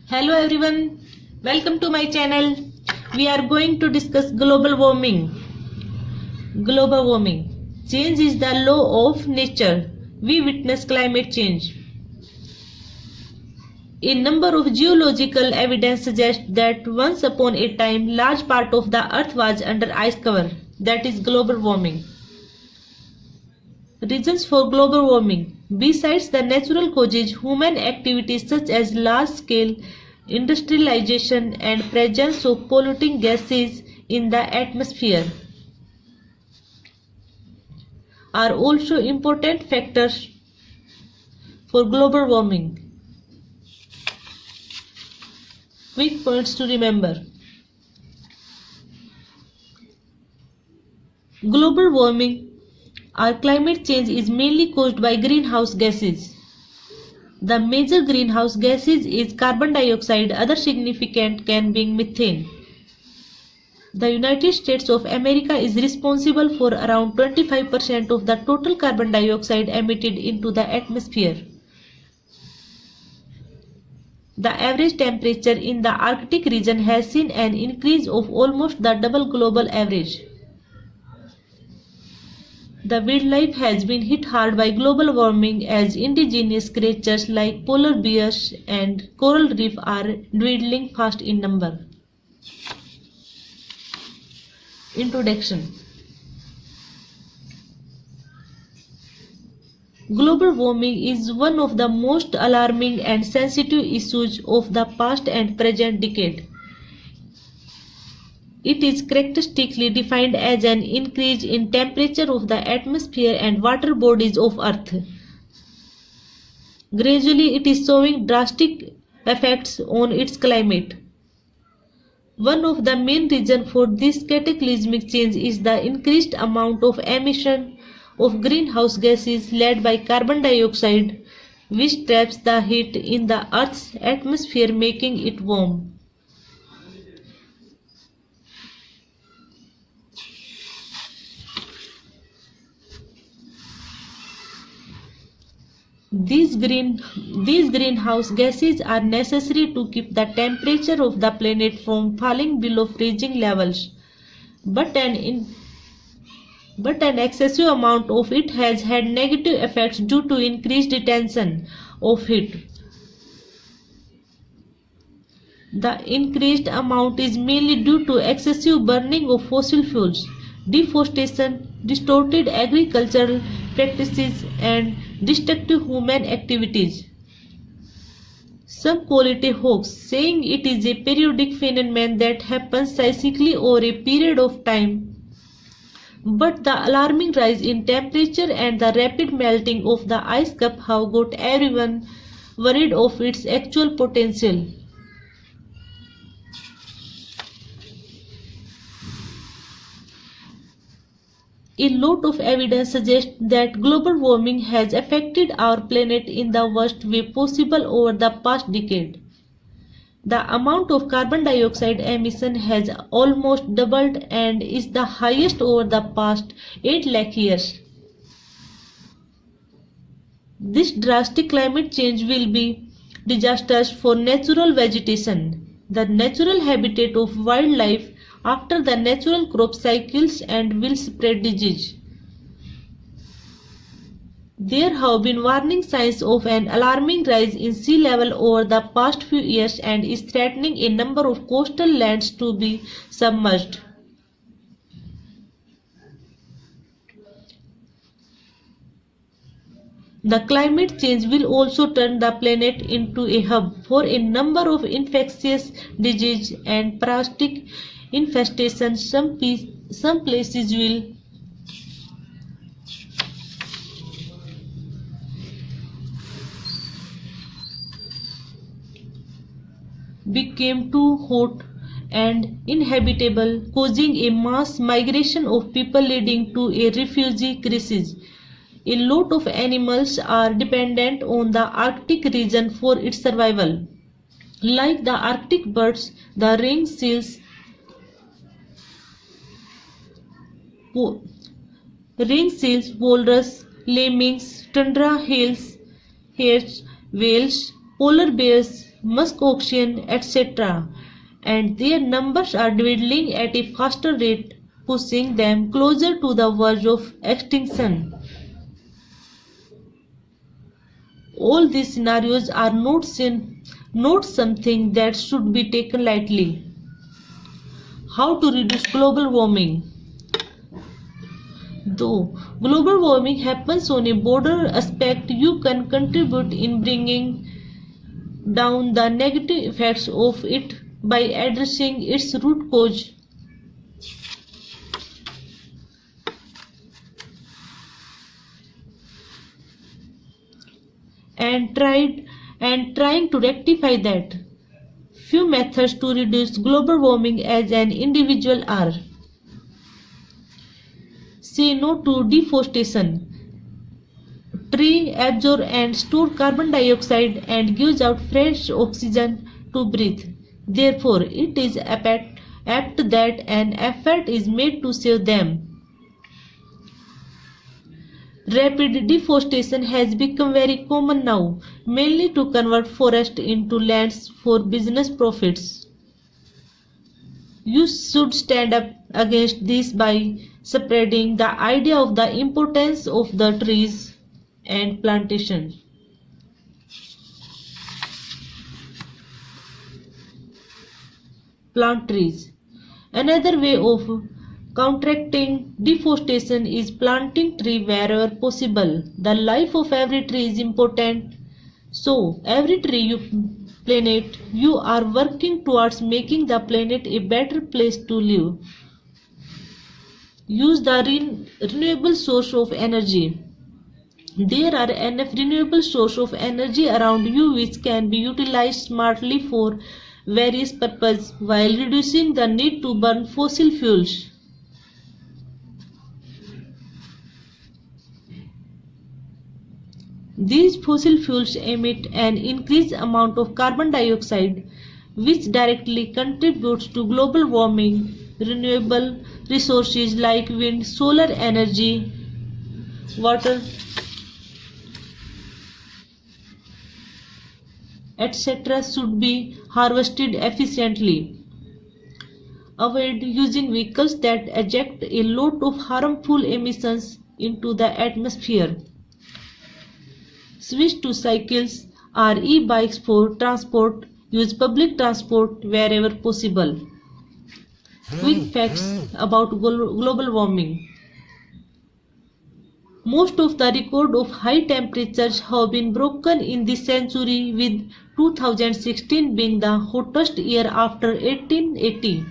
Hello everyone, welcome to my channel. We are going to discuss global warming. Global warming. Change is the law of nature. We witness climate change. A number of geological evidence suggests that once upon a time, large part of the earth was under ice cover. That is global warming. Reasons for global warming. Besides the natural causes, human activities such as large-scale industrialization and presence of polluting gases in the atmosphere are also important factors for global warming. Quick points to remember. Global warming or climate change is mainly caused by greenhouse gases. The major greenhouse gases is carbon dioxide. Other significant can be methane. The United States of America is responsible for around 25% of the total carbon dioxide emitted into the atmosphere. The average temperature in the Arctic region has seen an increase of almost the double global average. The wildlife has been hit hard by global warming as indigenous creatures like polar bears and coral reef are dwindling fast in number. Introduction. Global warming is one of the most alarming and sensitive issues of the past and present decade. It is characteristically defined as an increase in temperature of the atmosphere and water bodies of Earth. Gradually, it is showing drastic effects on its climate. One of the main reasons for this cataclysmic change is the increased amount of emission of greenhouse gases led by carbon dioxide, which traps the heat in the Earth's atmosphere, making it warm. These greenhouse gases are necessary to keep the temperature of the planet from falling below freezing levels, but an excessive amount of it has had negative effects due to increased retention of heat. The increased amount is mainly due to excessive burning of fossil fuels, deforestation, distorted agricultural practices, and destructive human activities. Some call it a hoax, saying it is a periodic phenomenon that happens cyclically over a period of time. But the alarming rise in temperature and the rapid melting of the ice cap have got everyone worried of its actual potential. A lot of evidence suggests that global warming has affected our planet in the worst way possible over the past decade. The amount of carbon dioxide emission has almost doubled and is the highest over the past 8 lakh years. This drastic climate change will be disastrous for natural vegetation, the natural habitat of wildlife after the natural crop cycles, and will spread disease. There have been warning signs of an alarming rise in sea level over the past few years and is threatening a number of coastal lands to be submerged. The climate change will also turn the planet into a hub for a number of infectious diseases and parasitic infestations. Some places will become too hot and inhabitable, causing a mass migration of people leading to a refugee crisis. A lot of animals are dependent on the Arctic region for its survival, like the Arctic birds, the ringed seals, walrus, lemmings, tundra hares, whales, polar bears, musk oxen, etc., and their numbers are dwindling at a faster rate, pushing them closer to the verge of extinction. All these scenarios are not something that should be taken lightly. How to reduce global warming? Though global warming happens on a broader aspect, you can contribute in bringing down the negative effects of it by addressing its root cause. And trying to rectify that. Few methods to reduce global warming as an individual are: say no to deforestation. Tree absorb and store carbon dioxide and gives out fresh oxygen to breathe. Therefore, it is apt that an effort is made to save them. Rapid deforestation has become very common now, mainly to convert forest into lands for business profits. You should stand up against this by spreading the idea of the importance of the trees and plantation. Plant trees. Another way of counteracting deforestation is planting trees wherever possible. The life of every tree is important, so every tree you plant, you are working towards making the planet a better place to live. Use the renewable source of energy. There are enough renewable sources of energy around you which can be utilized smartly for various purposes while reducing the need to burn fossil fuels. These fossil fuels emit an increased amount of carbon dioxide, which directly contributes to global warming. Renewable resources like wind, solar energy, water, etc. should be harvested efficiently. Avoid using vehicles that eject a lot of harmful emissions into the atmosphere. Switch to cycles or e-bikes for transport. Use public transport wherever possible. Quick facts about global warming. Most of the record of high temperatures have been broken in this century, with 2016 being the hottest year after 1880.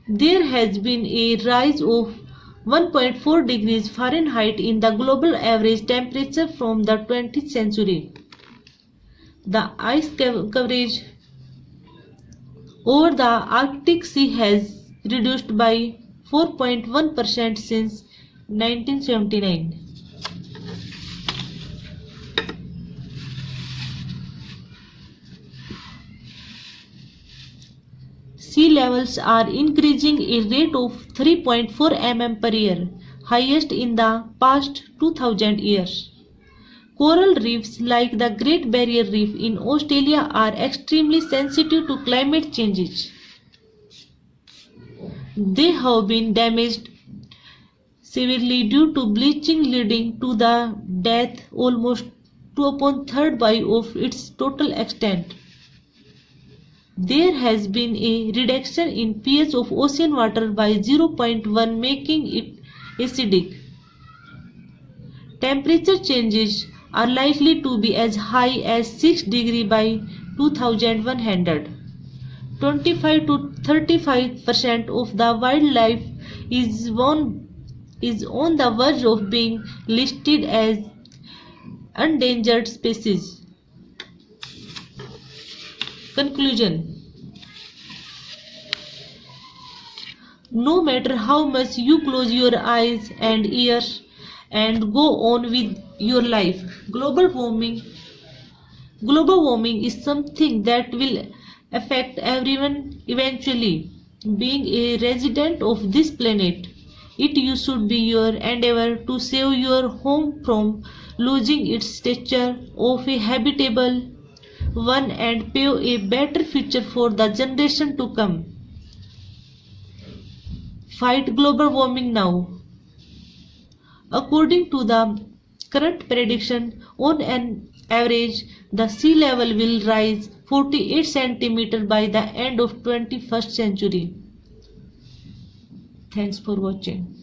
There has been a rise of 1.4 degrees Fahrenheit in the global average temperature from the 20th century. The ice coverage over the Arctic Sea has reduced by 4.1% since 1979. Sea levels are increasing a rate of 3.4 mm per year, highest in the past 2000 years. Coral reefs like the Great Barrier Reef in Australia are extremely sensitive to climate changes. They have been damaged severely due to bleaching, leading to the death almost to upon third of its total extent. There has been a reduction in pH of ocean water by 0.1, making it acidic. Temperature changes are likely to be as high as 6 degrees by 2100. 25 to 35% of the wildlife is on the verge of being listed as endangered species. Conclusion. No matter how much you close your eyes and ears and go on with your life, global warming is something that will affect everyone eventually. Being a resident of this planet, it should be your endeavor to save your home from losing its stature of a habitable one and pave a better future for the generation to come. Fight global warming now. According to the current prediction, on an average, the sea level will rise 48 cm by the end of 21st century. Thanks for watching.